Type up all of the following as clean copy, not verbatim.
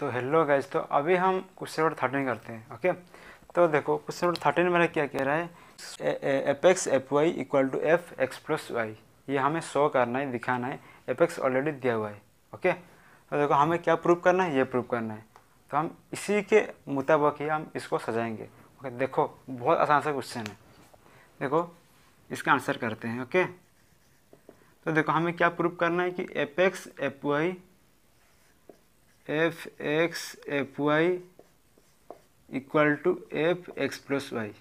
तो hello guys, तो अभी हम क्वेश्चन नंबर 13 करते हैं। ओके, तो देखो क्वेश्चन नंबर 13 मेरा क्या कह रहा है, F X F Y equal to F X plus Y. ये हमें शो करना है, दिखाना है। एफ एक्स ऑलरेडी दिया हुआ है। ओके, तो देखो हमें क्या प्रूव करना है, ये प्रूव करना है। तो हम इसी के मुताबिक ही हम इसको सजाएंगे। ओके, देखो बहुत आसान सा क्वेश्चन है। देखो इसका आंसर करते हैं। ओके, तो देखो हमें क्या प्रूव करना है कि F X F Y F X F Y equal to F X plus Y,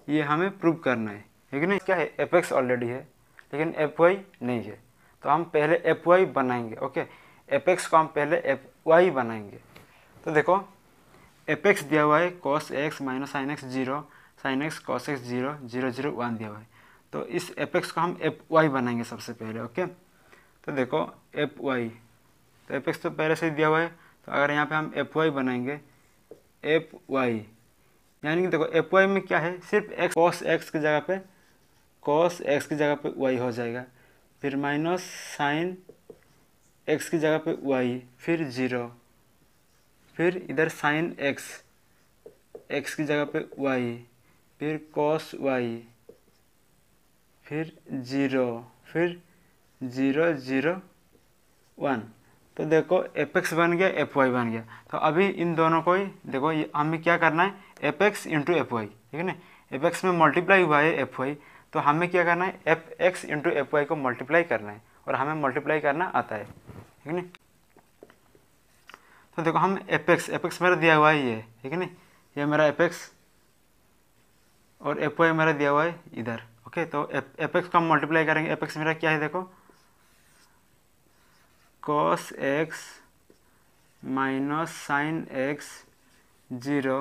ये हमें प्रूव करना है कि नहीं। क्या है, एफ एक्स ऑलरेडी है लेकिन एफ वाई नहीं है, तो हम पहले एफ वाई बनाएंगे। ओके, एफ एक्स को हम पहले एफ वाई बनाएंगे। तो देखो एफ एक्स दिया हुआ है cos X minus sine x zero, sign X cos x zero, zero zero one दिया हुआ है। तो इस एफ एक्स को हम एफ वाई बनाएंगे सबसे पहले। ओके, तो देखो एफ वाई, तो एफ एक्स तो पहले से ही दिया हुआ है, तो अगर यहाँ पे हम एफ वाई बनाएंगे, एफ वाई यानी कि देखो एफ वाई में क्या है, सिर्फ एक्स, कॉस एक्स की जगह पे कॉस एक्स की जगह पे वाई हो जाएगा, फिर माइनस साइन एक्स की जगह पे वाई, फिर जीरो, फिर इधर साइन एक्स, एक्स की जगह पे वाई, फिर कॉस वाई, फिर जीरो, फिर जीरो जीरो वन। तो देखो एफ एक्स बन गया, एफ वाई बन गया। तो अभी इन दोनों को ही देखो, ये हमें क्या करना है, F X into F Y, ठीक है ना। एफ एक्स में मल्टीप्लाई हुआ है एफ वाई, तो हमें क्या करना है, F X into F Y को मल्टीप्लाई करना है, और हमें मल्टीप्लाई करना आता है, ठीक है ना। तो देखो हम एफ एक्स मेरा दिया हुआ है ये, ठीक है ना, ये मेरा एफ एक्स, और एफ वाई मेरा दिया हुआ है इधर। ओके, तो एफ एक्स को हम मल्टीप्लाई करेंगे। एफ एक्स मेरा क्या है, देखो cos X minus sine x zero,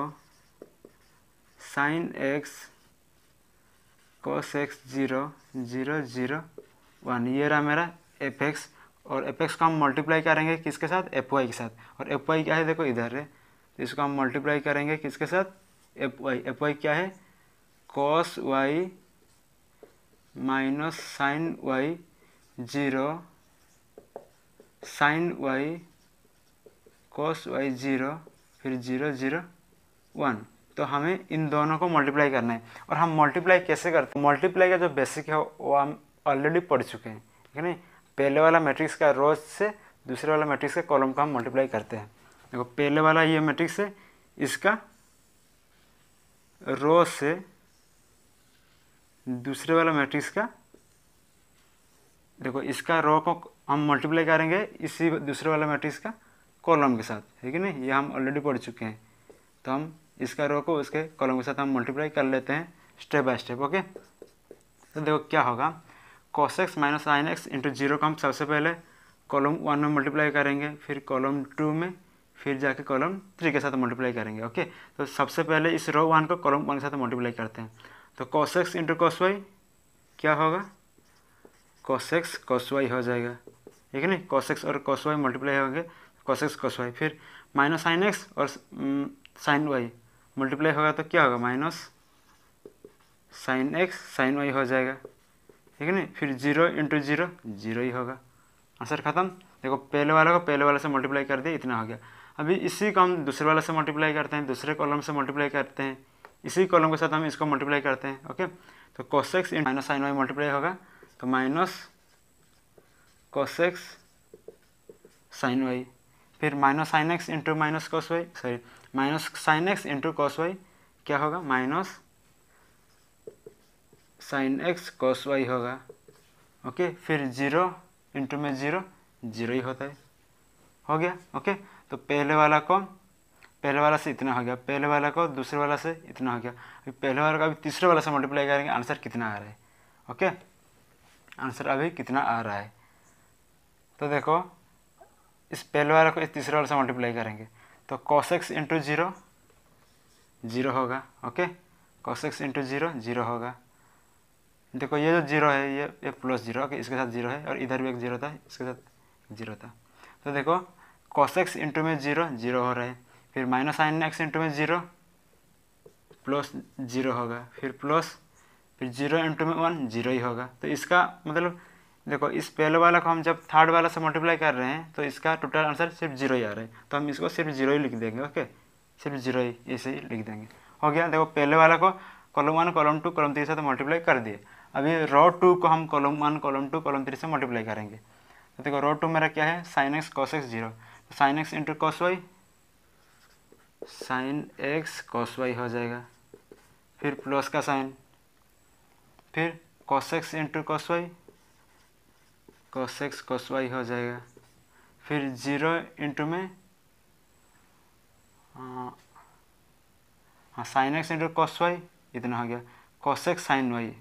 sign X cos x zero, zero zero one, ये रहा मेरा एफ एक्स। और एफ एक्स को हम मल्टीप्लाई करेंगे किसके साथ, एफ वाई के साथ, और एफ वाई क्या है, देखो इधर है, तो इसको हम मल्टीप्लाई करेंगे किसके साथ, एफ वाई। एफ वाई क्या है, cos Y minus sine Y zero, sine Y cos Y zero, फिर जीरो जीरो वन। तो हमें इन दोनों को मल्टीप्लाई करना है। और हम मल्टीप्लाई कैसे करते हैं, मल्टीप्लाई का जो बेसिक है वो हम ऑलरेडी पढ़ चुके हैं, ठीक है नहीं। पहले वाला मैट्रिक्स का रो से दूसरे वाला मैट्रिक्स के कॉलम का हम मल्टीप्लाई करते हैं। देखो पहले वाला ये मैट्रिक्स है, इसका रो से दूसरे वाला मैट्रिक्स का, देखो इसका रो को हम मल्टीप्लाई करेंगे इसी दूसरे वाला मैट्रिक्स का कॉलम के साथ, ठीक है नहीं, ये हम ऑलरेडी पढ़ चुके हैं। तो हम इसका रो को उसके कॉलम के साथ हम मल्टीप्लाई कर लेते हैं स्टेप बाय स्टेप। ओके, तो देखो क्या होगा, cos X minus sine X into zero का हम सबसे पहले कॉलम वन में मल्टीप्लाई करेंगे, फिर कॉलम टू में, फिर जाके कॉलम थ्री के साथ मल्टीप्लाई करेंगे। ओके, तो सबसे पहले इस रो वन को कॉलम वन के साथ मल्टीप्लाई करते हैं। तो cos X into cos Y क्या होगा, कॉस एक्स कॉस वाई हो जाएगा, ठीक है नहीं। कॉस एक्स और कॉस वाई मल्टीप्लाई होंगे, कॉस एक्स कॉस वाई, फिर माइनस साइन एक्स और साइन वाई मल्टीप्लाई होगा, तो क्या होगा, minus sine x sine Y हो जाएगा, ठीक है नहीं। फिर जीरो इंटू जीरो, जीरो ही होगा, आंसर खत्म। देखो पहले वाले को पहले वाले से मल्टीप्लाई कर दिया, इतना हो गया। अभी इसी को हम दूसरे वाले से मल्टीप्लाई करते हैं, दूसरे कॉलम से मल्टीप्लाई करते हैं, इसी कॉलम के साथ हम इसको मल्टीप्लाई करते हैं। ओके, तो cos X into minus sine Y multiply होगा, तो minus cos X sine Y, फिर minus sine X into minus cos Y, sorry minus sine X into cos Y क्या होगा, minus sine X cos Y होगा। Okay, फिर zero into में zero, zero ही होता है, हो गया। ओके, तो पहले वाला से इतना हो गया, पहले वाला को दूसरे वाला से इतना हो गया, अभी पहले वाला का अभी तीसरे वाला से मल्टीप्लाई करेंगे, आंसर कितना आ रहा है। ओके, आंसर अभी कितना आ रहा है, तो देखो इस पहले वाले को इस तीसरे वाले से मल्टीप्लाई करेंगे, तो cos X into zero, zero होगा। Okay, cos X into zero, zero होगा। देखो ये जो जीरो है ये प्लस जीरो, ओके इसके साथ जीरो है, और इधर भी एक जीरो था, इसके साथ जीरो था। तो देखो कॉस एक्स इंटू में जीरो, जीरो हो रहा है, फिर माइनस साइन एक्स इंटू में जीरो, प्लस जीरो होगा, फिर प्लस, फिर जीरो इंटू में वन, जीरो ही होगा। तो इसका मतलब देखो इस पहले वाला को हम जब थर्ड वाला से मल्टीप्लाई कर रहे हैं तो इसका टोटल आंसर सिर्फ 0 ही आ रहा है, तो हम इसको सिर्फ 0 ही लिख देंगे। ओके, सिर्फ 0 ही ऐसे ही लिख देंगे। हो गया। देखो पहले वाला को कॉलम 1 कॉलम 2 कॉलम 3 से तो मल्टीप्लाई कर दिए। अभी रो 2 को हम कॉलम 1 कॉलम 2 कॉलम 3 से मल्टीप्लाई करेंगे। तो देखो रो 2 मेरा क्या है, sine X cos X 0, sine X into cos Y, sine X cos Y हो जाएगा, फिर प्लस का साइन, फिर cos X into cos Y, cos x cos Y हो जाएगा, फिर 0 इंटू में हाँ sine X into cos Y, इतना हो गया, कॉस एक्स साइन वाई।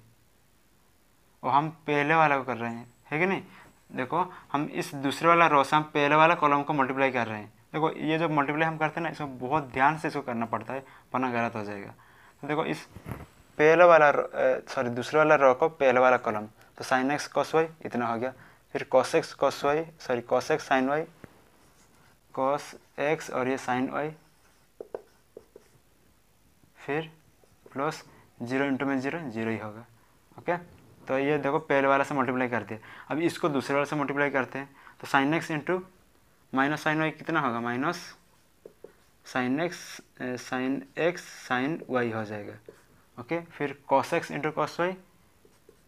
और हम पहले वाला को कर रहे हैं, है कि नहीं। देखो हम इस दूसरे वाला रो से हम पहले वाला कॉलम को मल्टीप्लाई कर रहे हैं। देखो ये जो मल्टीप्लाई हम करते हैं ना, इसको बहुत ध्यान से इसको करना पड़ता है, वरना गलत हो जाएगा। तो देखो इस पहले वाला दूसरे वाला रो को पहले वाला कॉलम, तो साइन एक्स कॉस वाई इतना हो गया, फिर cos x cos Y cos X sine Y, cos X और ये साइन वाई, फिर प्लस 0 इंटू में 0 0 ही होगा। ओके, तो ये देखो पहले वाला से मल्टीप्लाई कर दिया। अब इसको दूसरे वाले से मल्टीप्लाई करते हैं, तो sine X into minus sine Y कितना होगा, minus sine x sine Y हो जाएगा। ओके, फिर cos X into cos Y,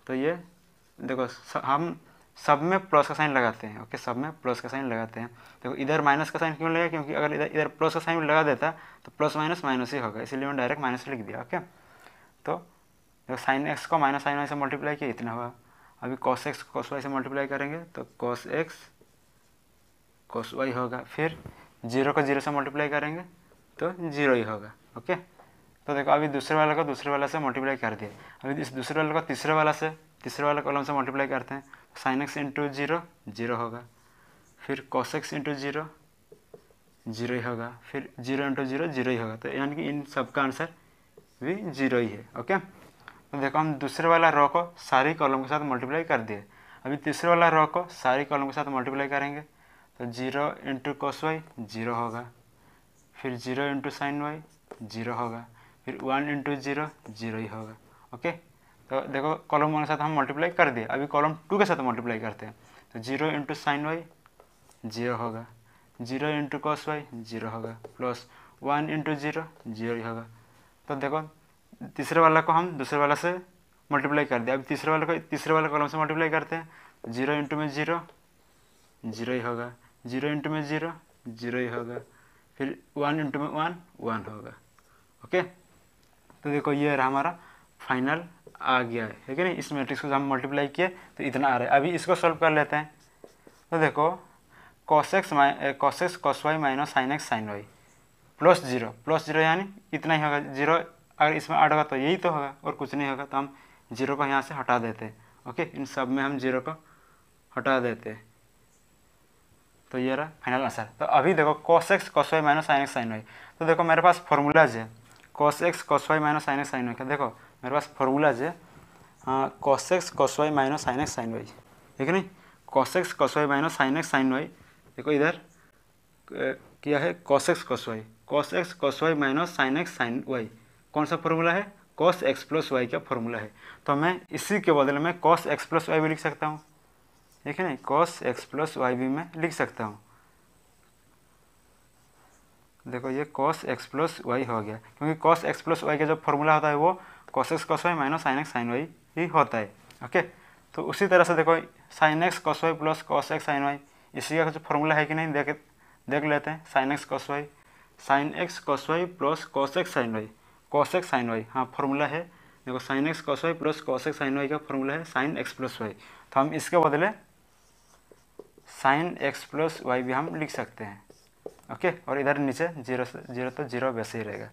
तो ये देखो हम सब में प्लस का साइन लगाते हैं। ओके, सब में प्लस का साइन लगाते हैं। देखो इधर माइनस का साइन क्यों लगा, क्योंकि अगर इधर प्लस का साइन लगा देता तो प्लस माइनस माइनस ही होगा, इसलिए मैं डायरेक्ट माइनस लिख दिया। ओके, तो देखो साइन एक्स को माइनस साइन वाई से मल्टीप्लाई किया, इतना हुआ। अभी कॉस एक्स कॉस वाई से मल्टीप्लाई करेंगे तो कॉस एक्स कॉस वाई होगा, फिर 0 को 0 से मल्टीप्लाई करेंगे तो 0 ही होगा। ओके, तो देखो अभी दूसरे वाले को दूसरे वाला से मल्टीप्लाई कर दिया। अभी इस दूसरे वाले को तीसरे वाला कॉलम से मल्टीप्लाई करते हैं, साइन एक्स इंटू 0 0 होगा, फिर कॉस एक्स इंटू 0 0 ही होगा, फिर 0 इंटू 0 0 ही होगा। तो यानी कि इन सब का आंसर भी 0 ही है। ओके, तो देखो हम दूसरे वाला रो को सारी कॉलम के साथ मल्टीप्लाई कर दिए। अभी तीसरे वाला रो को सारी कॉलम के साथ मल्टीप्लाई करेंगे, तो 0 इंटू कॉस वाई 0 होगा, फिर 0 इंटू साइन वाई 0 होगा, फिर 1 इंटू 0 0 ही होगा। ओके, तो देखो कॉलम 1 के साथ हम मल्टीप्लाई कर दिए। अभी कॉलम 2 के साथ मल्टीप्लाई करते हैं, तो 0 इंटू साइन वाई 0 होगा, 0 इंटू कॉस वाई 0 होगा, प्लस 1 इंटू 0 0 ही होगा। तो देखो तीसरे वाला को हम दूसरे वाला से मल्टीप्लाई कर दिया। अब तीसरे वाले को तीसरे वाले कॉलम से मल्टीप्लाई करते हैं, 0 इंटू में 0 0 ही होगा, 0 इंटू में 0 0 ही होगा, फिर 1 इंटू में 1 1 होगा। ओके, तो देखो ये रहा हमारा फाइनल आ गया है कि नहीं। इस मैट्रिक्स को हम मल्टीप्लाई किए तो इतना आ रहा है। अभी इसको सॉल्व कर लेते हैं। तो देखो cos x cos Y minus sine x sine Y plus 0 यानी इतना ही होगा। 0 अगर इसमें ऐड होगा तो यही तो होगा और कुछ नहीं होगा, तो हम 0 को यहाँ से हटा देते हैं। ओके, इन सब में हम 0 को हटा देते हैं, तो ये रहा फाइनल आंसर। तो अभी देखो cos x cos Y minus sine x sine Y, तो देखो मेरे पास फॉर्मूलाज है cos x cos Y minus sine x sine Y का। देखो मेरे पास फॉर्मूलाज है cos x cos Y minus sine x sine Y, ठीक है नहीं। Cos x cos Y minus sine x sine Y, देखो इधर क्या है cos x cos Y minus sine x sine Y, कौन सा फॉर्मूला है, कॉस एक्स प्लस वाई का फॉर्मूला है। तो मैं इसी के बदले में कॉस एक्स प्लस वाई भी लिख सकता हूँ, ठीक है नहीं, कॉस एक्स प्लस वाई भी मैं लिख सकता हूँ। देखो ये कॉस एक्स प्लस वाई हो गया, क्योंकि कॉस एक्स प्लस वाई का जो फॉर्मूला होता है वो cos x cos Y minus sine x sine Y ही होता है। ओके, तो उसी तरह से देखो sine X cos Y plus cos X sine Y, इसी का कुछ फॉर्मूला है कि नहीं देख लेते हैं। Sine X cos Y plus cos X sine Y, हाँ फॉर्मूला है। देखो sine X cos Y plus cos X sine Y का फॉर्मूला है साइन एक्स प्लस वाई, तो हम इसके बदले साइन एक्स प्लस वाई भी हम लिख सकते हैं। ओके, और इधर नीचे 0 तो 0 वैसे ही रहेगा।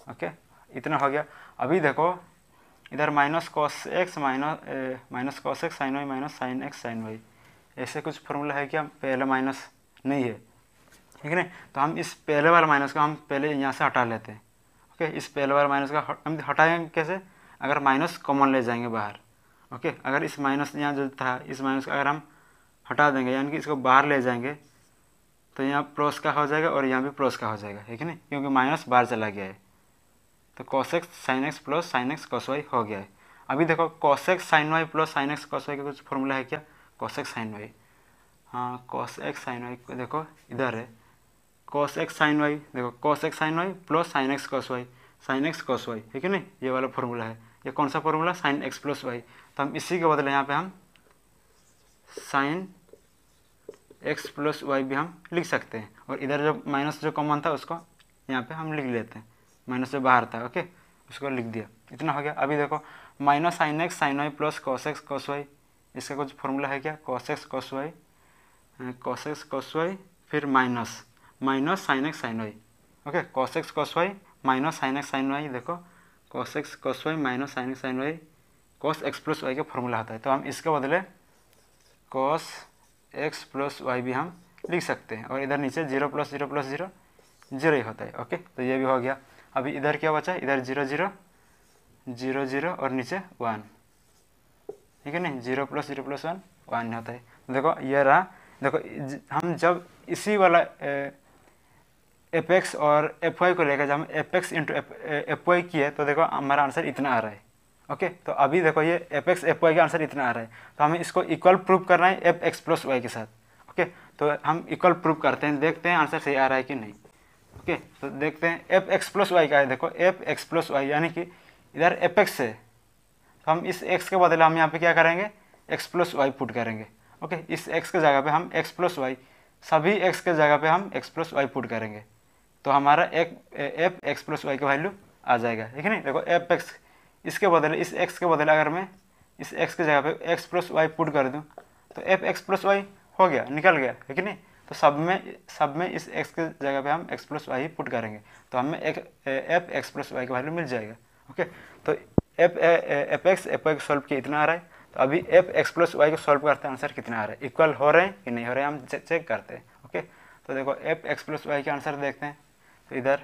ओके, इतना हो गया। अभी देखो इधर minus cos X minus cos X sine Y minus sine x sine Y, ऐसे कुछ फॉर्मूला है क्या, पहले माइनस नहीं है, ठीक है ना। तो हम इस पहले वाला माइनस को हम पहले यहाँ से हटा लेते हैं। ओके, इस पहले वाला माइनस का हम हटाएंगे कैसे, अगर माइनस कॉमन ले जाएंगे बाहर। ओके, अगर इस माइनस यहाँ जो था इस माइनस को अगर हम हटा देंगे, यानी कि इसको बाहर ले जाएंगे, तो यहाँ प्लस का हो जाएगा और यहाँ भी प्लस का हो जाएगा, है कि नहीं, क्योंकि माइनस बाहर चला गया है। तो cos X sine X plus sine X cos Y हो गया है। अभी देखो cos X sine Y plus sine X cos Y का कुछ फॉर्मूला है क्या, cos x sin y, हाँ cos x sin y देखो इधर है cos x sin y, देखो cos x sin y plus sin x cos y, sin x cos y, ठीक है नहीं, ये वाला फॉर्मूला है। ये कौन सा formula, sin x plus y, तो हम इसी के बदले यहाँ पे हम sin x प्लस वाई भी हम लिख सकते हैं, और इधर जो माइनस जो कॉमन था उसको यहाँ पे हम लिख लेते हैं, माइनस जो बाहर था, ओके उसको लिख दिया, इतना हो गया। अभी देखो minus sine x sine Y plus cos x cos y, इसका कुछ फॉर्मूला है क्या, cos x cos Y, cos x cos Y फिर minus minus sine x sine y, okay cos x cos Y minus sine x sine Y, देखो cos x cos Y minus sine x sine Y cos x plus y का formula आता है, तो हम इसके बदले cos x plus Y भी हम लिख सकते हैं, और इधर नीचे 0 प्लस 0 प्लस 0 0 ही होता है, ओके तो ये भी हो गया। अभी इधर क्या बचा, इधर 0 0 0 0 और नीचे 1, ठीक है नहीं, 0 प्लस 0 प्लस 1 1 होता है। देखो ये रहा, देखो हम जब इसी वाला एफ एक्स और एफ वाई को लेकर जब हम F X into F Y किए तो देखो हमारा आंसर इतना आ रहा है, ओके तो अभी देखो ये एफ एक्स एफ वाई का आंसर इतना आ रहा है, तो हमें इसको इक्वल प्रूव करना है एफ एक्स प्लस वाई के साथ, ओके तो हम इक्वल प्रूव करते हैं, देखते हैं आंसर सही आ रहा है कि नहीं, ओके तो देखते हैं एफ एक्स प्लस वाई का है, देखो एफ एक्स प्लस वाई यानी कि इधर एफ एक्स है, तो हम इस एक्स के बदले हम यहाँ पे क्या करेंगे, एक्स प्लस वाई पुट करेंगे, ओके इस एक्स के जगह पे हम एक्स प्लस वाई, सभी एक्स के जगह पे हम एक्स प्लस वाई पुट करेंगे, तो हमारा एफ एक्स प्लस वाई का वैल्यू आ जाएगा, ठीक है नहीं। देखो एफ एक्स, इसके बदले इस एक्स के बदले अगर मैं इस एक्स के जगह पे एक्स प्लस वाई पुट कर दूँ तो एफ एक्स प्लस वाई हो गया, निकल गया है कि नहीं, तो सब में इस एक्स के जगह पे हम एक्स प्लस वाई पुट करेंगे, तो हमें एफ एक्स प्लस वाई का वैल्यू मिल जाएगा, ओके तो एफ एक्स एफ वाई को सॉल्व किया इतना आ रहा है, तो अभी एफ एक्स प्लस वाई को सॉल्व करते हैं, आंसर कितना आ रहा है, इक्वल हो रहे हैं कि नहीं हो रहे हैं हम चेक करते हैं, ओके तो देखो एफ एक्स प्लस वाई का आंसर देखते हैं, तो इधर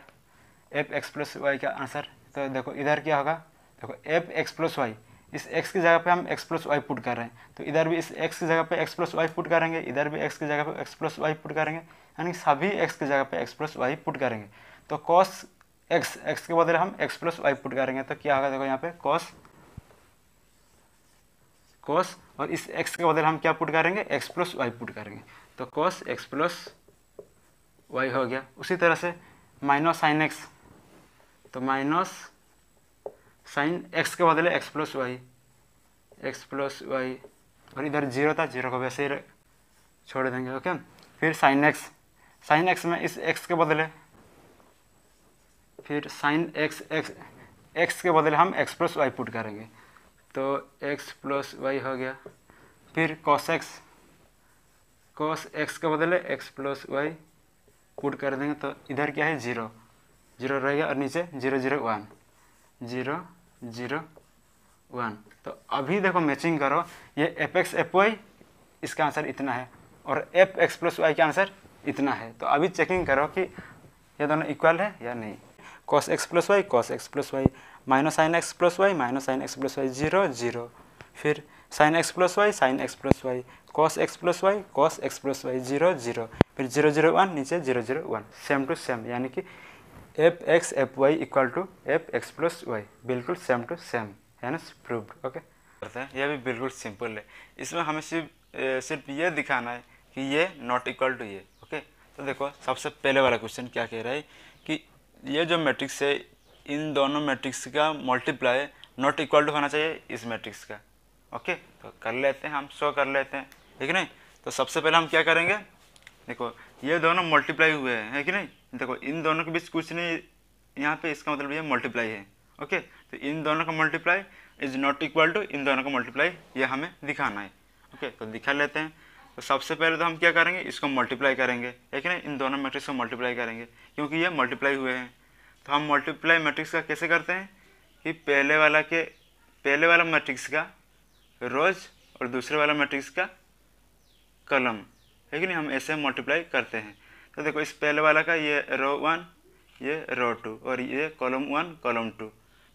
एफ एक्स प्लस वाई का आंसर, तो देखो इधर क्या होगा, देखो एफ एक्स प्लस वाई, इस x की जगह पे हम x प्लस वाई पुट कर रहे हैं, तो इधर भी इस x की जगह पे x प्लस वाई पुट करेंगे, इधर भी x की जगह पे x प्लस वाई पुट करेंगे, यानी सभी x की जगह पे x प्लस वाई पुट करेंगे, तो cos x के बदले हम x प्लस वाई पुट करेंगे, तो क्या होगा, देखो यहाँ पे cos और इस x के बदले हम क्या पुट करेंगे, x प्लस वाई पुट करेंगे, तो cos x प्लस वाई हो गया। उसी तरह से माइनस साइन एक्स, तो माइनस साइन एक्स के बदले एक्स प्लस वाई और इधर 0 था, 0 को वैसे ही छोड़ देंगे, ओके फिर साइन एक्स में इस एक्स के बदले फिर साइन एक्स के बदले हम एक्स प्लस वाई पुट करेंगे, तो एक्स प्लस वाई हो गया। फिर कॉस एक्स के बदले एक्स प्लस वाई पुट कर देंगे, तो इधर क्या है 0 0 रहेगा और नीचे 0 0 1 0 0 1, तो अभी देखो मैचिंग करो, ये एफ एक्स एफ वाई इसका आंसर इतना है और एफ एक्स प्लस वाई का आंसर इतना है, तो अभी चेकिंग करो कि ये दोनों इक्वल है या नहीं। Cos x plus Y minus sine X plus Y 0 0, फिर sine X plus Y cos x plus Y 0 0, फिर 0 0 1 नीचे 0 0 1, सेम टू सेम, यानी कि F X F Y equal to F X plus Y, बिल्कुल same to same है ना, proved, okay करते हैं। यह भी बिल्कुल सिंपल है, इसमें हमें सिर्फ ये दिखाना है कि ये नॉट इक्वल टू ये, ओके तो देखो सबसे पहले वाला क्वेश्चन क्या कह रहा है कि ये जो मैट्रिक्स है इन दोनों मैट्रिक्स का मल्टीप्लाई नॉट इक्वल टू होना चाहिए इस मैट्रिक्स का, ओके तो कर लेते हैं, हम शो कर लेते हैं, ठीक है नहीं। तो सबसे पहले हम क्या करेंगे, देखो ये दोनों मल्टीप्लाई हुए हैं, है कि नहीं, देखो इन दोनों के बीच कुछ नहीं यहाँ पे, इसका मतलब ये मल्टीप्लाई है, ओके तो इन दोनों का multiply is not equal to इन दोनों का मल्टीप्लाई, ये हमें दिखाना है, ओके तो दिखा लेते हैं। तो सबसे पहले तो हम क्या करेंगे, इसको मल्टीप्लाई करेंगे, है कि नहीं, इन दोनों मैट्रिक्स को मल्टीप्लाई करेंगे क्योंकि ये मल्टीप्लाई हुए हैं। तो हम मल्टीप्लाई मैट्रिक्स का कैसे करते हैं कि पहले वाला मैट्रिक्स का रोज और दूसरे वाला मैट्रिक्स का कॉलम, है कि नहीं, हम ऐसे मल्टीप्लाई करते हैं। तो देखो इस पहले वाला का ये रो 1 ये रो 2 और ये कॉलम 1 कॉलम 2,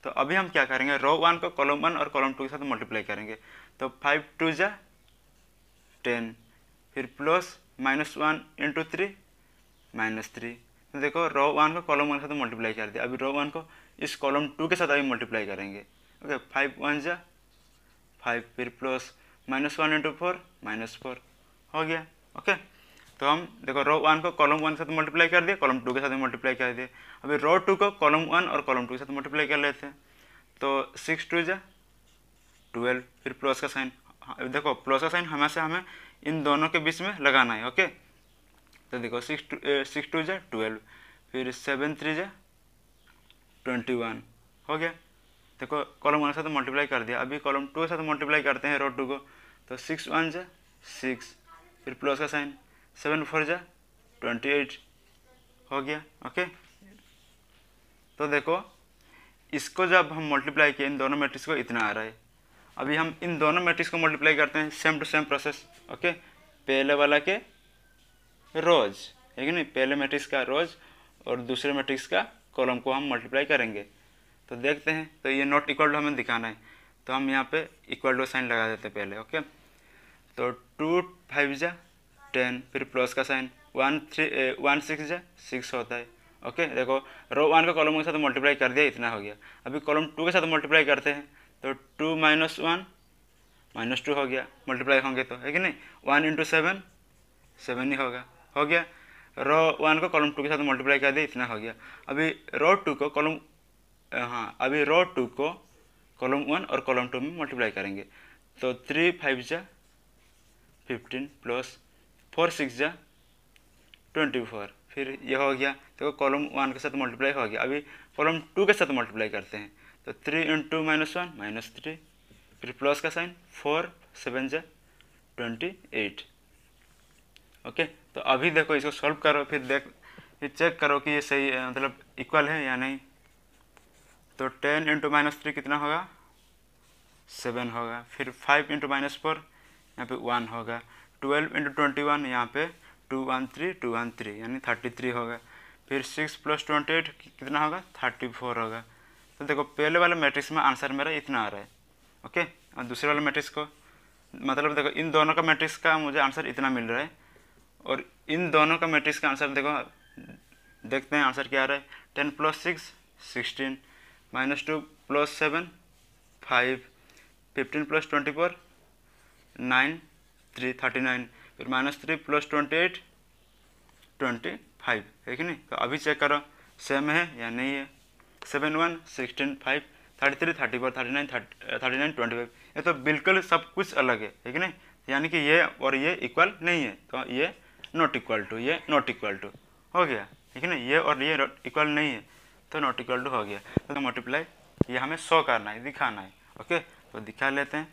तो अभी हम क्या करेंगे, रो 1 को कॉलम 1 और कॉलम 2 के साथ मल्टीप्लाई करेंगे, तो 5 2 जा 10, फिर प्लस -1 × 3 -3, तो देखो रो 1 को कॉलम 1 के साथ मल्टीप्लाई कर दिया, अभी रो 1 को इस कॉलम 2 के साथ अभी मल्टीप्लाई करेंगे, ओके 5 1 जा 5, फिर प्लस -1 इंटू 4 -4 हो गया। ओके, तो हम देखो रो 1 को कॉलम 1 के साथ मल्टीप्लाई कर दिया, कॉलम 2 के साथ मल्टीप्लाई कर दिया। अभी रो 2 को कॉलम 1 और कॉलम 2 के साथ मल्टीप्लाई कर लेते हैं। तो 6 2 जा 12, फिर प्लस का साइन। देखो प्लस का साइन हमेशा हमें इन दोनों के बीच में लगाना है। ओके, तो देखो 6 2 जा 12, फिर 7 3 जा 21 हो गया। देखो कॉलम 1 के साथ मल्टीप्लाई कर दिया। अभी कॉलम 2 के साथ मल्टीप्लाई करते हैं रो 2 को, तो 6 1 जा 6, फिर प्लस का साइन, 7 4 जा 28 हो गया। ओके, तो देखो इसको जब हम मल्टीप्लाई किए इन दोनों मैट्रिक्स को इतना आ रहा है। अभी हम इन दोनों मैट्रिक्स को मल्टीप्लाई करते हैं, same to same process. Okay, पहले वाला के रोज है कि नहीं, पहले मैट्रिक्स का रोज और दूसरे मैट्रिक्स का कॉलम को हम मल्टीप्लाई करेंगे। तो देखते हैं, तो ये नॉट इक्वल टू हमें दिखाना है, तो हम यहाँ पे इक्वल टू साइन लगा देते हैं पहले। ओके, तो 2 5 जा 10, फिर प्लस का साइन, 1 6 जा 6 होता है। ओके, देखो रो 1 का कॉलम के साथ मल्टीप्लाई कर दिया, इतना हो गया। अभी कॉलम 2 के साथ मल्टीप्लाई करते हैं, तो 2 -1 -2 हो गया, मल्टीप्लाई होंगे तो है कि नहीं। 1 इंटू 7 7 ही होगा, हो गया। रो 1 को कॉलम 2 के साथ मल्टीप्लाई कर दिया, इतना हो गया। अभी रो 2 को कॉलम अभी रो 2 को कॉलम 1 और कॉलम 2 में मल्टीप्लाई करेंगे, तो 3 5 जा 15, प्लस 4 6 जा 24, फिर ये हो गया। देखो कॉलम 1 के साथ मल्टीप्लाई हो गया। अभी कॉलम 2 के साथ मल्टीप्लाई करते हैं, तो 3 इंटू -1 -3, फिर प्लस का साइन, 4 7 जा 28। ओके, तो अभी देखो इसको सॉल्व करो, फिर चेक करो कि ये सही मतलब इक्वल है या नहीं। तो 10 इंटू -3 कितना होगा, 7 होगा। फिर 5 इंटू -4 यहाँ पे 1 होगा। 12 इंटू 21 यहाँ पे 213 यानी 33 होगा। फिर 6 प्लस 28 कितना होगा, 34 होगा। तो देखो पहले वाले मैट्रिक्स में आंसर मेरा इतना आ रहा है। ओके, और दूसरे वाले मैट्रिक्स को मतलब देखो इन दोनों का मैट्रिक्स का मुझे आंसर इतना मिल रहा है, और इन दोनों का मैट्रिक्स का आंसर देखो, देखते हैं आंसर क्या आ रहा है। 10 प्लस 6 16, -2 प्लस 7 5, 15 प्लस 24 9 3 39, फिर -3 प्लस 28 25 है कि नहीं। तो अभी चेक करो सेम है या नहीं है। 7 1 16 5 33 34 39 39 25, ये तो बिल्कुल सब कुछ अलग है कि नहीं। यानी कि ये और ये इक्वल नहीं है, तो ये नॉट इक्वल टू, ये नॉट इक्वल टू हो गया है कि नहीं। ये और ये इक्वल नहीं है, तो नॉट इक्वल टू हो गया। तो मल्टीप्लाई ये हमें शो करना है, दिखाना है। ओके, तो दिखा लेते हैं।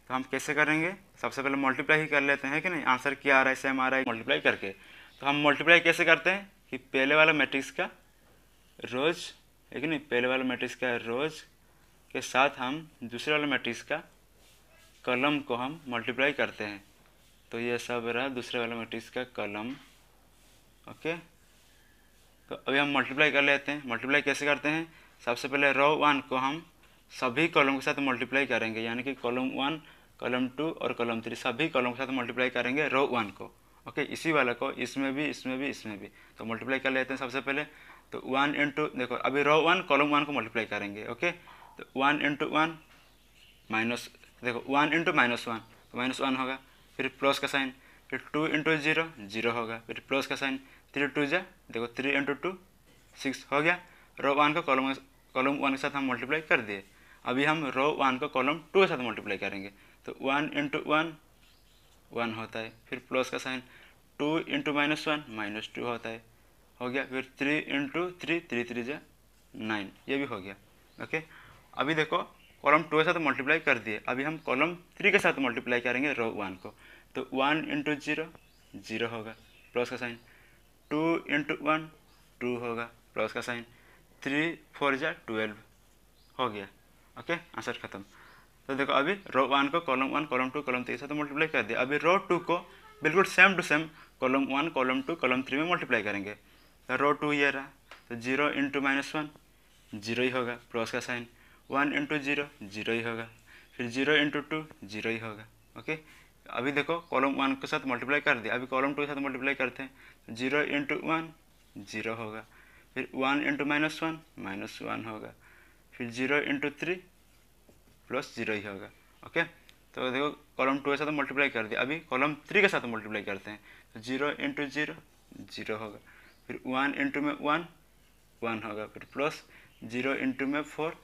तो हम कैसे करेंगे, सबसे पहले मल्टीप्लाई ही कर लेते हैं कि नहीं। आंसर क्या आ रहा है, सेम आ रहा है मल्टीप्लाई करके। तो हम मल्टीप्लाई कैसे करते हैं कि पहले वाला मैट्रिक्स का रोज है कि नहीं, पहले वाला मैट्रिक्स का रोज के साथ हम दूसरे वाले मैट्रिक्स का कॉलम को हम मल्टीप्लाई करते हैं। तो ये सब रहा दूसरे वाले मैट्रिक्स का कॉलम। ओके, तो अभी हम मल्टीप्लाई कर लेते हैं। मल्टीप्लाई कैसे करते हैं, सबसे पहले रो 1 को हम सभी कॉलम के साथ मल्टीप्लाई करेंगे, यानी कि कॉलम 1 कॉलम 2 और कॉलम 3 सभी कॉलम के साथ मल्टीप्लाई करेंगे रो 1 को। ओके, इसी वाला को इसमें भी इसमें भी इसमें भी, तो मल्टीप्लाई कर लेते हैं सबसे पहले। तो 1 इंटू, देखो अभी रो 1 कॉलम 1 को मल्टीप्लाई करेंगे। ओके, तो 1 इंटू 1 माइनस, देखो 1 इंटू -1 तो -1 होगा। फिर प्लस का साइन, फिर 2 इंटू 0 0 होगा। फिर प्लस का साइन, 3 2 जा, देखो 3 इंटू 2 6 हो गया। रो 1 को कॉलम 1 के साथ हम मल्टीप्लाई कर दिए। अभी हम रो 1 को कॉलम 2 के साथ मल्टीप्लाई करेंगे, तो 1 इंटू 1 1 होता है। फिर प्लस का साइन, 2 इंटू -1 -2 होता है, हो गया। फिर 3 इंटू 3 3 3 जा 9, ये भी हो गया। ओके, अभी देखो कॉलम 2 के साथ मल्टीप्लाई कर दिए। अभी हम कॉलम 3 के साथ मल्टीप्लाई करेंगे रो 1 को, तो 1 इंटू 0 0 होगा, प्लस का साइन। 2 इंटू 1 2 होगा, प्लस का साइन। 3 4 जा 12 हो गया। ओके, आंसर खत्म। तो देखो अभी रो 1 को कॉलम 1 कॉलम 2 कॉलम 3 के साथ मल्टीप्लाई कर दिया। अभी रो 2 को बिल्कुल same to same column 1 column 2 column 3 में मल्टीप्लाई करेंगे। तो रो 2 ये रहा, तो 0 इंटू -1 0 ही होगा, प्लस का साइन। 1 इंटू 0 0 ही होगा। फिर 0 इंटू 2 0 ही होगा। ओके, अभी देखो कॉलम 1 के साथ मल्टीप्लाई कर दिया। अभी कॉलम 2 के साथ मल्टीप्लाई करते हैं, 0 इंटू 1 0 होगा। फिर 1 इंटू -1 होगा। फिर 0 इंटू 3 प्लस 0 ही होगा। ओके, तो देखो कॉलम 2 के साथ मल्टीप्लाई कर दिया, अभी कॉलम 3 के साथ मल्टीप्लाई करते हैं। तो 0 इंटू 0 0 होगा, फिर 1 इंटू में 1 1 होगा, फिर प्लस 0 इंटू में 4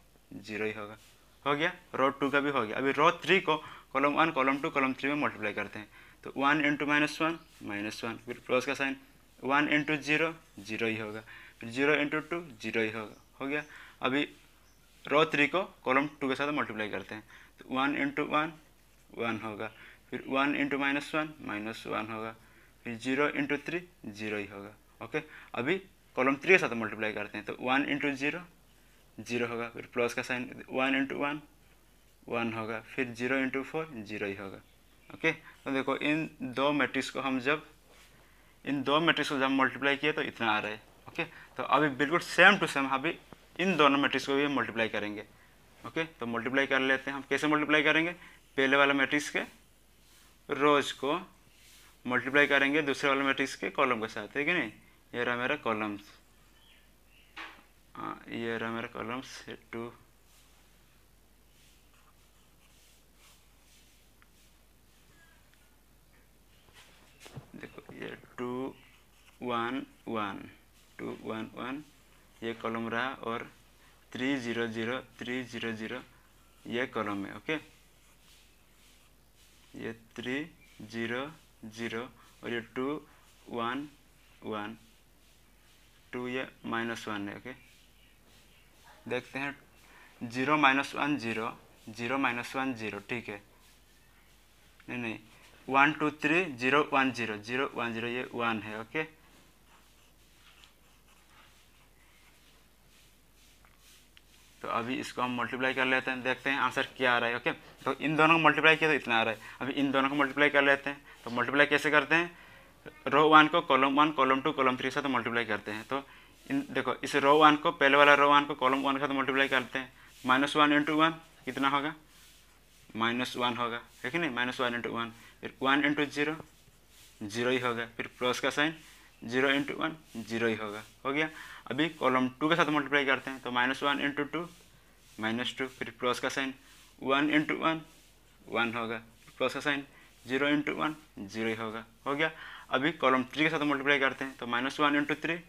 0 ही होगा। हो गया, रो 2 का भी हो गया। अभी रो 3 को कॉलम 1 कॉलम 2 कॉलम 3 में मल्टीप्लाई करते हैं। तो 1 इंटू -1 फिर प्लस का साइन, 1 इंटू 0 0 ही होगा, फिर 0 इंटू 2 0 ही होगा। हो गया, अभी रो 3 को कॉलम 2 के साथ मल्टीप्लाई करते हैं। तो 1 इंटू 1 1 होगा, फिर 1 इंटू -1 होगा, फिर 0 इंटू 3 0 ही होगा। ओके, अभी कॉलम 3 के साथ मल्टीप्लाई करते हैं। तो 1 इंटू 0 0 होगा, फिर प्लस का साइन, 1 इंटू 1 1 होगा, फिर 0 इंटू 4 0 ही होगा। ओके, तो देखो इन दो मैट्रिक्स को जब मल्टीप्लाई किए तो इतना आ रहा है। ओके, तो अभी बिल्कुल सेम टू सेम अभी इन दोनों मैट्रिक्स को भी हम मल्टीप्लाई करेंगे। ओके, तो मल्टीप्लाई कर लेते हैं हम। कैसे मल्टीप्लाई करेंगे? पहले वाला मैट्रिक्स के रोज को मल्टीप्लाई करेंगे दूसरे वाले मैट्रिक्स के कॉलम के साथ, है कि नहीं। ये रहा मेरा कॉलम्स, ये रहा मेरा कॉलम्स 2 देखो ये 2 1 1 2 1 1 ये कॉलम रहा, और 3 0 0 3 0 0 ये कॉलम है। ओके, ये 3 0 0 और ये 2 1 1 2 ये -1 है। ओके, देखते हैं 0 -1 0 0 -1 0, ठीक है। नहीं 1 2 3 0 1 0 0 1 0 ये 1 है। ओके, तो अभी इसको हम मल्टीप्लाई कर लेते हैं, देखते हैं आंसर क्या आ रहा है। ओके, तो इन दोनों को मल्टीप्लाई किया तो इतना आ रहा है। अभी इन दोनों को मल्टीप्लाई कर लेते हैं। तो मल्टीप्लाई कैसे करते हैं? रो 1 को कॉलम 1 कॉलम 2 कॉलम 3 के साथ मल्टीप्लाई करते हैं। तो इन देखो इस रो 1 को, पहले वाला रो 1 को कॉलम 1 के साथ मल्टीप्लाई करते हैं। -1 इंटू 1 कितना होगा? -1 होगा, है कि नहीं। -1 इंटू 1, फिर 1 इंटू 0 0 ही होगा, फिर प्लस का साइन, 0 इंटू 1 0 ही होगा। हो गया, अभी कॉलम 2 के साथ मल्टीप्लाई करते हैं। तो -1 इंटू 2 -2, फिर प्लस का साइन, 1 इंटू 1 1 होगा, प्लस का साइन, 0 इंटू 1 0 ही होगा। हो गया, अभी कॉलम 3 के साथ मल्टीप्लाई करते हैं। तो -1 इंटू 3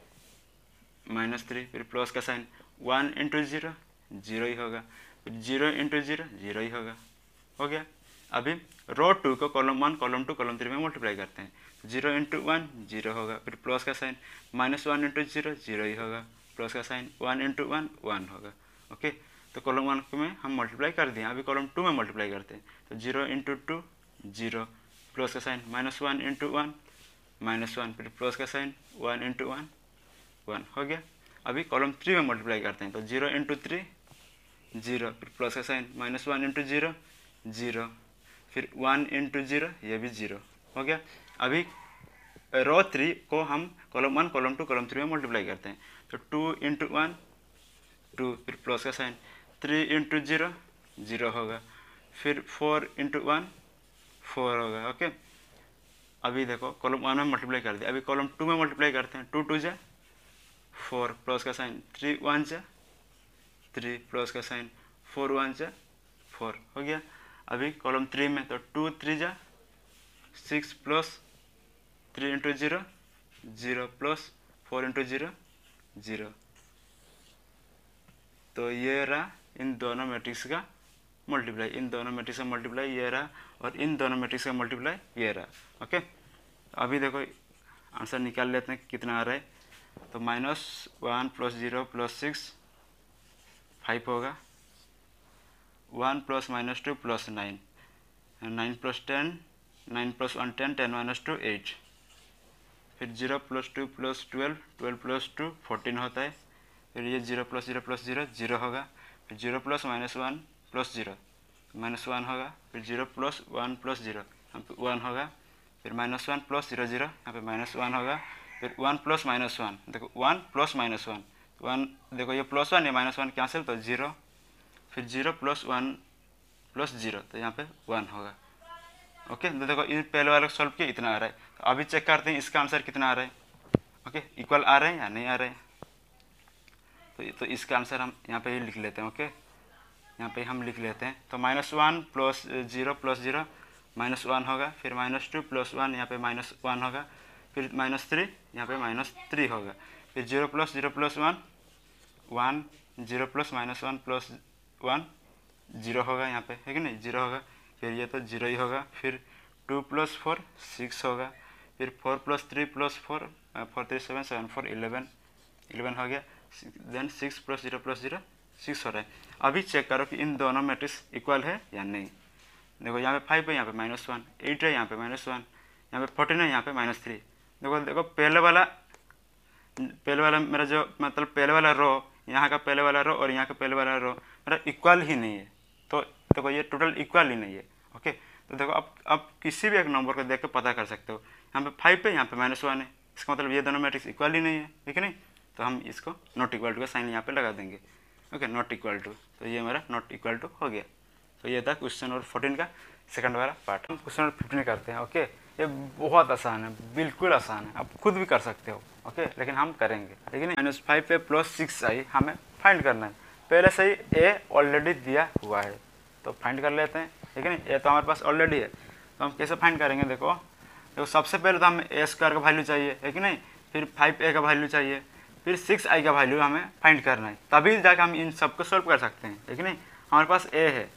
-3, फिर प्लस का साइन, 1 इंटू 0 0 ही होगा, फिर 0 इंटू 0 0 ही होगा। हो गया, अभी रो 2 को कॉलम 1 कॉलम 2 कॉलम 3 में मल्टीप्लाई करते हैं। 0 इंटू 1 0 होगा, फिर प्लस का साइन, -1 इंटू 0 0 ही होगा, प्लस का साइन, 1 इंटू 1 1 होगा। ओके, तो कॉलम 1 में हम मल्टीप्लाई कर दिए, अभी कॉलम 2 में मल्टीप्लाई करते हैं। तो 0 इंटू 2 0, प्लस का साइन, -1 इंटू 1 -1, फिर प्लस का साइन, 1 इंटू 1 1 हो गया। अभी कॉलम 3 में मल्टीप्लाई करते हैं। तो 0 इंटू 3 0, फिर प्लस का साइन, -1 इंटू 0 0, फिर 1 इंटू 0 ये भी 0 हो गया। अभी रो 3 को हम कॉलम 1 कॉलम 2 कॉलम 3 में मल्टीप्लाई करते हैं। तो 2 इंटू 1 2, फिर प्लस का साइन, 3 इंटू 0 0 होगा, फिर 4 इंटू 1 4 होगा। ओके, अभी देखो कॉलम 1 में मल्टीप्लाई कर दिया, अभी कॉलम 2 में मल्टीप्लाई करते हैं। 2 2 जा 4, प्लस का साइन, 3 1 जा 3, प्लस का साइन, 4 1 जा 4 हो गया। अभी कॉलम 3 में तो 2 3 जा 6, प्लस 3 इंटू 0 0, प्लस 4 इंटू 0 0। तो ये रहा इन दोनों मैट्रिक्स का मल्टीप्लाई, इन दोनों मैट्रिक्स का मल्टीप्लाई ये रहा, और इन दोनों मैट्रिक्स का मल्टीप्लाई ये रहा। ओके, अभी देखो आंसर निकाल लेते हैं कितना आ रहा है। तो -1 + 0 + 6 5 होगा, 1 + -2 + 9 9 + 10 9 + 1 10 10 - 2 8, फिर 0 + 2 + 12 12 + 2 14 होता है। फिर ये 0 + 0 + 0 0 होगा, फिर 0 + -1 + 0 -1 होगा, फिर 0 + 1 + 0 यहाँ पे 1 होगा, फिर -1 + 0 0 यहाँ पे -1 होगा, फिर 1 + -1 देखो 1 + -1 1 देखो ये +1 है -1 कैंसिल तो 0, फिर 0 + 1 + 0 तो यहाँ पे 1 होगा। ओके, तो देखो इन पहले वाले को सॉल्व किया इतना आ रहा है। तो अभी चेक करते हैं इसका आंसर कितना आ रहा है। ओके, इक्वल आ रहे हैं या नहीं आ रहे हैं। तो इसका आंसर हम यहाँ पे ही लिख लेते हैं। ओके, यहाँ पे हम लिख लेते हैं। तो -1 प्लस जीरो -1 होगा, फिर -2 + 1 यहाँ पे -1 होगा, फिर -3 यहाँ पे -3 होगा, फिर 0 + 0 + 1 1, 0 + -1 + 1 0 होगा यहाँ पे, है कि नहीं, 0 होगा, फिर ये तो 0 ही होगा, फिर 2 + 4 6 होगा, फिर 4 + 3 + 4 4 3 7 7 4 11 हो गया, देन 6 + 0 + 0 6 हो रहा है। अभी चेक करो कि इन दोनों मैट्रिक्स इक्वल है या नहीं। देखो यहाँ पे 5 है, यहाँ पे -1, 8 है, यहाँ पे -1, यहाँ पे 14 है, यहाँ पे -3। देखो पहले वाला मेरा जो मतलब पहले वाला रो, यहाँ का पहले वाला रो और यहाँ का पहले वाला रो मेरा इक्वल ही नहीं है। तो देखो ये टोटल इक्वल ही नहीं है। ओके, तो देखो अब किसी भी एक नंबर को देख के पता कर सकते हो। यहाँ पे 5 है, यहाँ पे -1 है, इसका मतलब ये दोनों मैट्रिक्स इक्वल ही नहीं है, ठीक है नहीं। तो हम इसको नॉट इक्वल टू का साइन यहाँ पे लगा देंगे। ओके, नॉट इक्वल टू, तो ये मेरा नॉट इक्वल टू हो गया। तो ये था क्वेश्चन नंबर 14 का सेकंड वाला पार्ट। हम क्वेश्चन नंबर 15 करते हैं। ओके, ये बहुत आसान है, बिल्कुल आसान है, आप खुद भी कर सकते हो। ओके, लेकिन हम करेंगे, लेकिन -5 पे +6i हमें फाइंड करना है। पहले से ही a ऑलरेडी दिया हुआ है, तो फाइंड कर लेते हैं, ठीक है नहीं। a तो हमारे पास ऑलरेडी है, तो हम कैसे फाइंड करेंगे। देखो सबसे पहले तो हमें a² का वैल्यू चाहिए, है कि नहीं, फिर 5a का वैल्यू चाहिए, फिर 6i का वैल्यू हमें फाइंड करना है, तभी जाकर हम इन सबको सॉल्व कर सकते हैं, है कि नहीं। हमारे पास a है,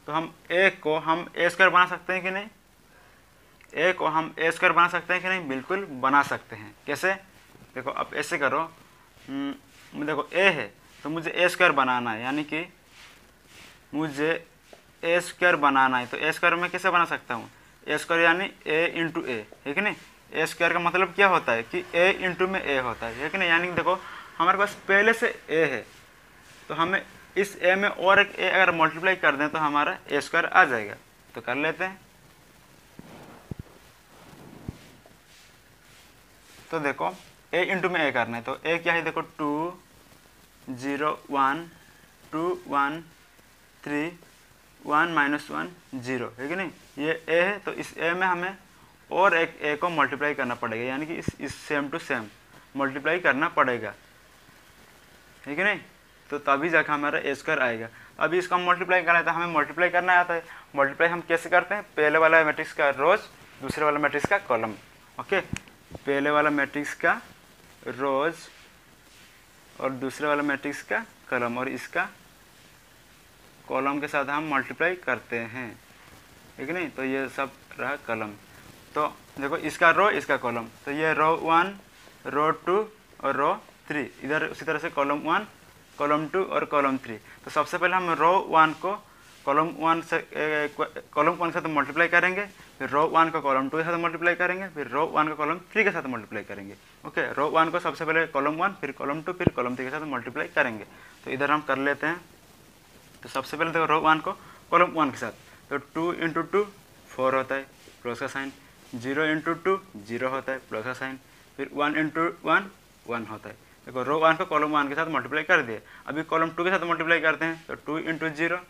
तो हम a को हम a² बना सकते हैं कि नहीं, a को हम a² बना सकते हैं कि नहीं, बिल्कुल बना सकते हैं। कैसे, देखो अब ऐसे करो, देखो a है तो मुझे a² बनाना है, यानी कि मुझे a² बनाना है। तो a² मैं कैसे बना सकता हूँ, a² यानी a × a, है कि नहीं। a² का मतलब क्या होता है कि a × में a होता है कि नहीं। यानी कि देखो हमारे पास पहले से a है, तो हमें इस a में और एक a अगर मल्टीप्लाई कर दें तो हमारा a² आ जाएगा। तो कर लेते हैं। तो देखो a × में a करना है, तो a क्या है, देखो 2 0 1 2 1 3 1 -1 0, है कि नहीं। ये a है, तो इस a में हमें और एक a को मल्टीप्लाई करना पड़ेगा, यानी कि इस सेम टू सेम मल्टीप्लाई करना पड़ेगा, है कि नहीं। तो तभी जाकर हमारा a² आएगा। अभी इसका मल्टीप्लाई करना है, तो हमें मल्टीप्लाई करना आता है। मल्टीप्लाई हम कैसे करते हैं, पहले वाला मैट्रिक्स का रोज, दूसरे वाला मैट्रिक्स का कॉलम। ओके, पहले वाला मैट्रिक्स का रोज और दूसरे वाला मैट्रिक्स का कॉलम, और इसका कॉलम के साथ हम मल्टीप्लाई करते हैं, ठीक नहीं। तो ये सब रहा कॉलम। तो देखो इसका रो, इसका कॉलम, तो ये रो 1 रो 2 और रो 3, इधर उसी तरह से कॉलम 1 कॉलम 2 और कॉलम 3। तो सबसे पहले हम रो 1 को कॉलम 1 के साथ मल्टीप्लाई करेंगे, फिर रो 1 को कॉलम 2 के साथ मल्टीप्लाई करेंगे, फिर रो 1 को कॉलम 3 के साथ मल्टीप्लाई करेंगे। ओके, रो 1 को सबसे पहले कॉलम 1, फिर कॉलम 2, फिर कॉलम 3 के साथ मल्टीप्लाई करेंगे। तो इधर हम कर लेते हैं। तो सबसे पहले देखो रो 1 को कॉलम 1 के साथ, तो 2 × 2 4 होता है, प्लस का साइन, 0 × 2 0 होता है, प्लस का साइन, फिर 1 × 1 1 होता है। देखो रो 1 को कॉलम 1 के साथ मल्टीप्लाई कर दिए, अभी कॉलम 2 के साथ मल्टीप्लाई करते हैं, तो 2 × 0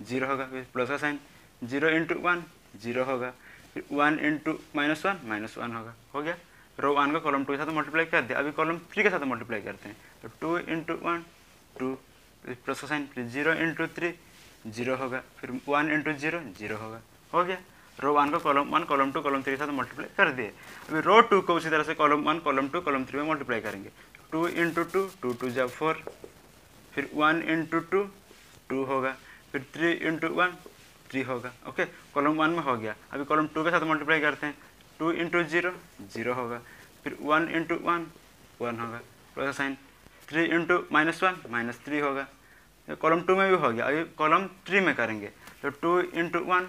0 होगा, फिर प्लस का साइन, 0 × 1 0 होगा, फिर 1 × -1 -1 होगा, हो गया। रो 1 को कॉलम 2 के साथ मल्टीप्लाई कर दिया, अभी कॉलम 3 के साथ मल्टीप्लाई करते हैं, तो 2 × 1 2, फिर प्लस का साइन, फिर 0 × 3 0 होगा, फिर 1 × 0 0 होगा, हो गया। रो 1 को कॉलम 1 कॉलम 2 कॉलम 3 के साथ मल्टीप्लाई कर दिए, अभी रो 2 को उसी तरह से कॉलम 1 कॉलम 2 कॉलम 3 में मल्टीप्लाई करेंगे। 2 × 2 2 2 जा 4, फिर 1 × 2 2 होगा, फिर 3 × 1 3 होगा। ओके, कॉलम 1 में हो गया, अभी कॉलम 2 के साथ मल्टीप्लाई करते हैं, 2 × 0 0 होगा, फिर 1 × 1 1 होगा, प्लस साइन, 3 × -1 -3 होगा। कॉलम 2 में भी हो गया, अभी कॉलम 3 में करेंगे, तो 2 × 1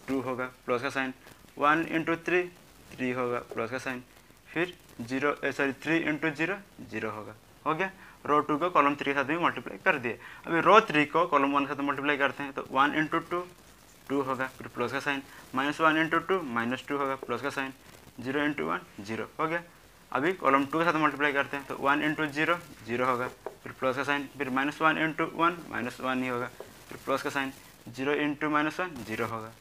2 होगा, प्लस का साइन, 1 × 3 3 होगा, प्लस का साइन, फिर 3 × 0 0 होगा, हो गया। रो 2 को कॉलम 3 के साथ भी मल्टीप्लाई कर दिए, अभी रो 3 को कॉलम 1 के साथ मल्टीप्लाई करते हैं, तो 1 × 2 2 होगा, फिर प्लस का साइन, -1 × 2 -2 होगा, प्लस का साइन, 0 × 1 0 हो गया। अभी कॉलम 2 के साथ मल्टीप्लाई करते हैं, तो 1 × 0 0 होगा, फिर प्लस का साइन, फिर -1 × 1 -1 ही होगा, फिर प्लस का साइन, 0 × -1 0 होगा,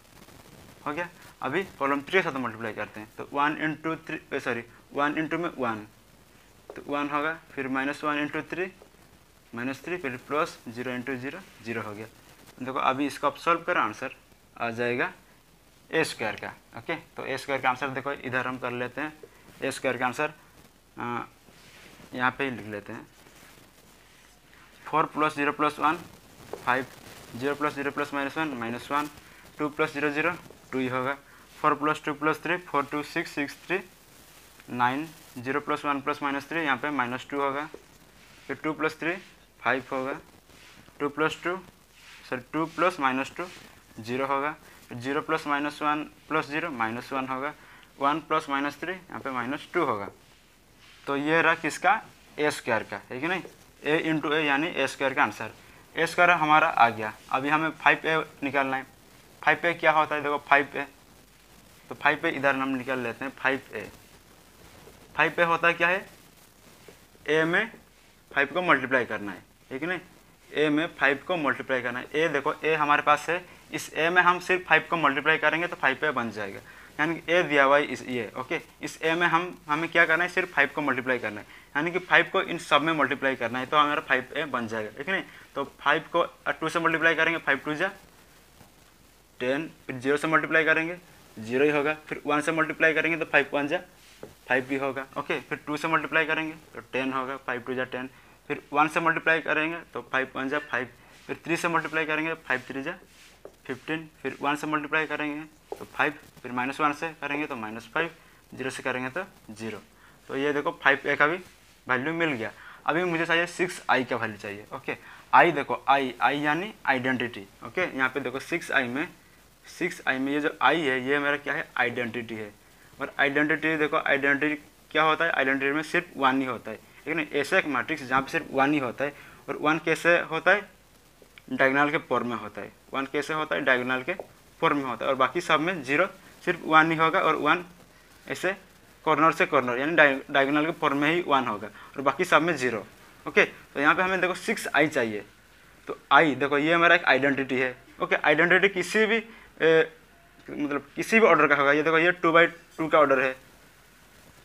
हो गया। अभी कॉलम 3 के साथ मल्टीप्लाई करते हैं, तो 1 × 3 1 × में 1, तो 1 होगा, फिर -1 × 3 -3, फिर प्लस 0 × 0 0 हो गया, देखो अभी इसको आप सॉल्व करो, आंसर आ जाएगा ए स्क्वायर का। ओके, तो ए स्क्वायर का आंसर देखो इधर हम कर लेते हैं। ए स्क्वायर का आंसर यहाँ पे ही लिख लेते हैं। 4 + 0 + 1 5, 0 + 0 + -1 -1, 2 + 0 0 2 ही होगा। 4 + 2 + 3 4 2 6 6 3 9, 0 + 1 + -3 यहाँ पे -2 होगा। फिर 2 + 3 5 होगा। 2 + 2 -2 0 होगा। 0 + -1 + 0 -1 होगा। 1 + -3 यहाँ पे -2 होगा। तो ये रहा किसका, ए स्क्वायर का, है कि नहीं। ए इंटू ए यानी ए स्क्वायर का आंसर। ए स्क्वायर हमारा आ गया। अभी हमें 5a निकालना है। 5a क्या होता है, देखो 5a, तो 5a इधर हम निकाल लेते हैं। 5a होता है क्या है, a में 5 को मल्टीप्लाई करना है कि नहीं। a में 5 को मल्टीप्लाई करना है। a देखो a हमारे पास है, इस a में हम सिर्फ 5 को मल्टीप्लाई करेंगे तो 5a बन जाएगा, यानी कि a दिया हुआ है इस ये। ओके, इस a में हमें क्या करना है, सिर्फ 5 को मल्टीप्लाई करना है, यानी कि 5 को इन सब में मल्टीप्लाई करना है, तो हमारा 5a बन जाएगा, ठीक है नहीं। तो 5 को 2 से मल्टीप्लाई करेंगे, 5 2 जा 10, फिर 0 से मल्टीप्लाई करेंगे 0 ही होगा। फिर 1 से मल्टीप्लाई करेंगे तो 5 1 जा 5 भी होगा। ओके, फिर 2 से मल्टीप्लाई करेंगे तो 10 होगा, 5 2 जा 10। फिर 1 से मल्टीप्लाई करेंगे तो 5 1 जा 5। फिर 3 से मल्टीप्लाई करेंगे 5 3 जा 15। फिर 1 से मल्टीप्लाई करेंगे तो 5, फिर -1 से करेंगे तो -5, 0 से करेंगे तो 0। तो ये देखो 5a का भी वैल्यू मिल गया। अभी मुझे चाहिए 6i का वैल्यू चाहिए। ओके, आई देखो आई यानी आइडेंटिटी। ओके, यहाँ पे देखो 6i में ये जो i है ये मेरा क्या है, आइडेंटिटी है। और आइडेंटिटी देखो, आइडेंटिटी क्या होता है, आइडेंटिटी में सिर्फ 1 ही होता है, ठीक है। ऐसा एक मैट्रिक्स जहाँ पे सिर्फ 1 ही होता है। और 1 कैसे होता है, डायगोनल के फॉर्म में होता है। 1 कैसे होता है, डायगोनल के फॉर्म में होता है। और बाकी सब में 0, सिर्फ 1 ही होगा। और 1 ऐसे कॉर्नर से कॉर्नर यानी डायगोनल के फॉर्म में ही 1 होगा, और बाकी सब में 0। ओके, तो यहाँ पे हमें देखो 6i चाहिए। तो i देखो ये हमारा एक आइडेंटिटी है। ओके, आइडेंटिटी किसी भी मतलब किसी भी ऑर्डर का होगा। ये देखो ये 2/2 का ऑर्डर है,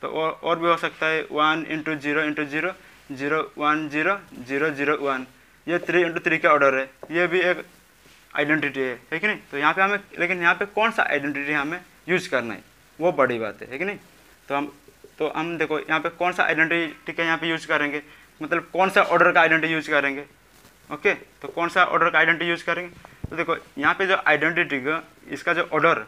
तो और भी हो सकता है 1 × 0 × 0 0 1 0 0 0 1। ये 3 × 3 का ऑर्डर है, ये भी एक आइडेंटिटी है कि नहीं। तो यहाँ पे हमें, लेकिन यहाँ पे कौन सा आइडेंटिटी हमें यूज करना है, वो बड़ी बात है कि नहीं। तो हम देखो यहाँ पे कौन सा आइडेंटिटी का यहाँ पे यूज करेंगे, मतलब कौन सा ऑर्डर का आइडेंटिटी यूज करेंगे। ओके, तो कौन सा ऑर्डर का आइडेंटिटी यूज करेंगे, तो देखो यहाँ पे जो आइडेंटिटी का इसका जो ऑर्डर,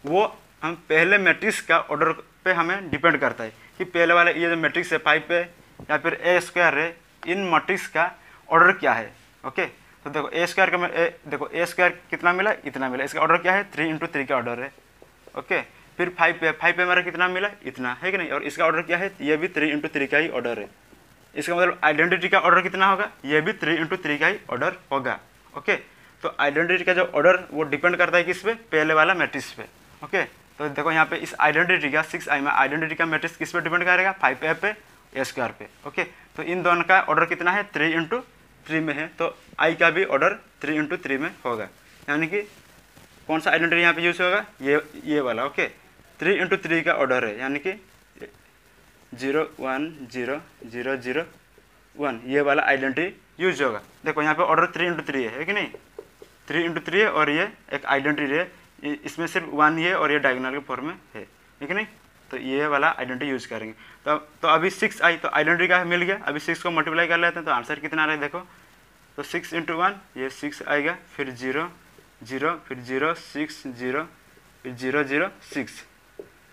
वो हम पहले मैट्रिक्स का ऑर्डर पे हमें डिपेंड करता है कि पहले वाले ये जो मैट्रिक्स है 5 या फिर ए स्क्वायर है, इन मैट्रिक्स का ऑर्डर क्या है। ओके, तो देखो ए स्क्वायर का देखो ए स्क्वायर कितना मिला, इतना मिला, इसका ऑर्डर क्या है, 3 × 3 का ऑर्डर है। ओके, फिर 5 पे मेरा कितना मिला, इतना, है कि नहीं। और इसका ऑर्डर क्या है, ये भी 3 × 3 का ही ऑर्डर है। इसका मतलब आइडेंटिटी का ऑर्डर कितना होगा, ये भी 3 × 3 का ही ऑर्डर होगा। ओके, तो आइडेंटिटी का जो ऑर्डर वो डिपेंड करता है किस पे, पहले वाला मैट्रिक्स पे। ओके, तो देखो यहाँ पे इस आइडेंटिटी का 6i में आइडेंटिटी का मैट्रिक्स किस पे डिपेंड करेगा, 5a पे, ए स्क्वायर पे। ओके, तो इन दोनों का ऑर्डर कितना है, 3 × 3 में है, तो i का भी ऑर्डर 3 × 3 में होगा। यानी कि कौन सा आइडेंटिटी यहाँ पे यूज होगा, ये वाला। ओके, 3 × 3 का ऑर्डर है, यानी कि 0 1 0 0 0 1, ये वाला आइडेंटिटी यूज होगा। देखो यहाँ पे ऑर्डर 3 × 3 है कि नहीं, 3 × 3 है, और ये एक आइडेंटिटी है, इसमें सिर्फ 1 ही है, और ये डायगोनल के फॉर्म में है, ठीक है नहीं। तो ये वाला आइडेंटिटी यूज करेंगे। तो अभी 6i, तो आइडेंटिटी का मिल गया। अभी 6 को मल्टीप्लाई कर लेते हैं, तो आंसर कितना आ रहा है देखो, तो 6 × 1 ये 6 आएगा, फिर 0 0 फिर 0 6 0 फिर 0 0 6।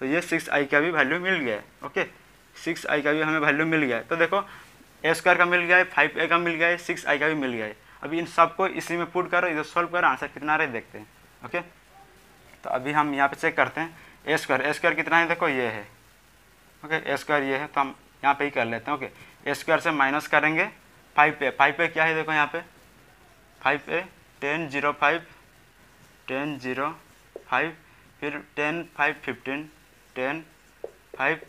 तो ये 6i का भी वैल्यू मिल गया है। ओके, 6i का भी हमें वैल्यू मिल गया है। तो देखो ए स्क्वायर का मिल गया है, 5a का मिल गया है, 6i का भी मिल गया है। अभी इन सबको इसी में पुट करो, इधर सॉल्व करो, आंसर कितना आ रहा है देखते हैं। ओके, तो अभी हम यहाँ पे चेक करते हैं। ए स्क्वायर कितना है, देखो ये है। ओके, ए स्क्वायर ये है, तो हम यहाँ पे ही कर लेते हैं। ओके, ए स्क्वायर से माइनस करेंगे 5a क्या है, देखो यहाँ पे 5a 10 0 5 10 0 5, फिर 10 5 15 10 5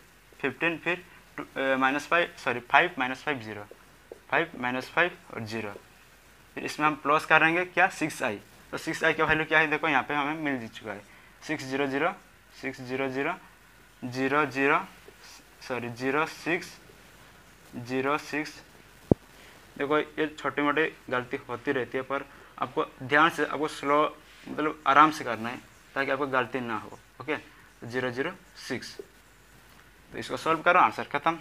15, फिर -5 -5 0 5 -5 और 0। फिर इसमें हम प्लस करेंगे क्या, 6i। तो 6i का वैल्यू क्या है, देखो यहाँ पे हमें मिल चुका है, 6 0 0 6 0 0 0 0 6 0 6। देखो ये छोटी मोटी गलती होती रहती है, पर आपको ध्यान से, आपको स्लो मतलब आराम से करना है ताकि आपको गलती ना हो। ओके, 006। तो इसको सॉल्व करो, आंसर खत्म।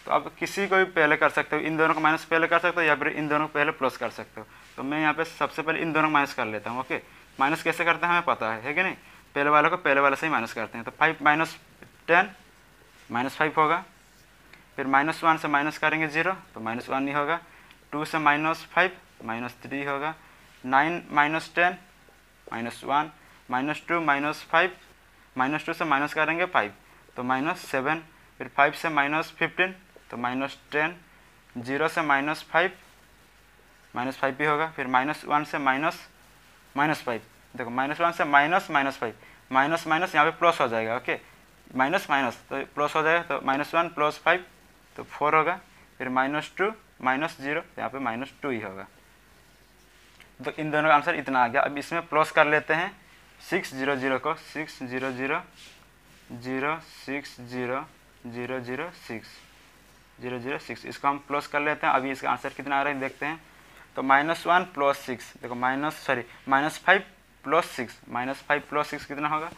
तो आप किसी को भी पहले कर सकते हो, इन दोनों को माइनस पहले कर सकते हो या फिर इन दोनों को पहले प्लस कर सकते हो। तो मैं यहाँ पे सबसे पहले इन दोनों को माइनस कर लेता हूँ। ओके, माइनस कैसे करते हैं हमें पता है कि नहीं, पहले वाले को पहले वाले से ही माइनस करते हैं। तो 5 माइनस 10 -5 होगा। फिर -1 से माइनस करेंगे 0 तो -1 ही होगा। 2 से -5 -3 होगा। 9 - 10 -1, -2 -5 -2 से माइनस करेंगे 5 तो -7। फिर 5 से -15 तो -10। 0 से -5 -5 भी होगा। फिर -1 से -5, देखो -1 से -5 माइनस माइनस यहाँ पे प्लस हो जाएगा। ओके, माइनस माइनस तो प्लस हो जाएगा। तो -1 + 5 तो 4 होगा। फिर -2 -0 यहाँ पे -2 ही होगा। तो इन दोनों का आंसर इतना आ गया। अब इसमें प्लस कर लेते हैं 600 को, 600 0 6 0 0 0 6 0 0 6, इसको हम प्लस कर लेते हैं। अभी इसका आंसर कितना आ रहा है देखते हैं। तो -1 + 6, देखो -5 + 6, -5 + 6 कितना होगा,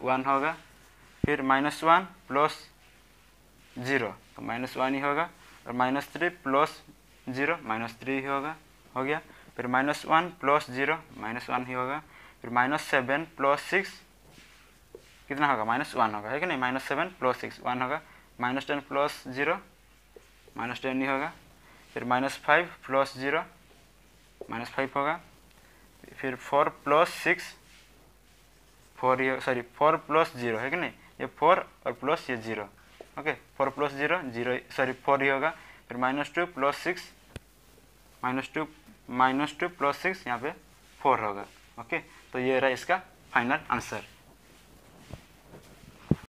1 होगा। फिर -1 + 0 तो -1 ही होगा। और -3 + 0 -3 ही होगा, हो गया। फिर -1 + 0 -1 ही होगा। फिर -7 + 6 कितना होगा, -1 होगा, है कि नहीं। -7 + 6 1 होगा। -10 + 0 -10 ही होगा। फिर -5 + 0 -5 होगा। फिर 4 + 6 4 ही, सॉरी 4 + 0 है कि नहीं, ये 4 और प्लस ये 0। ओके, 4 + 0 0, सॉरी 4 ही होगा। फिर -2 + 6 -2 + 6 यहाँ पे 4 होगा। ओके, तो ये रहा इसका फाइनल आंसर।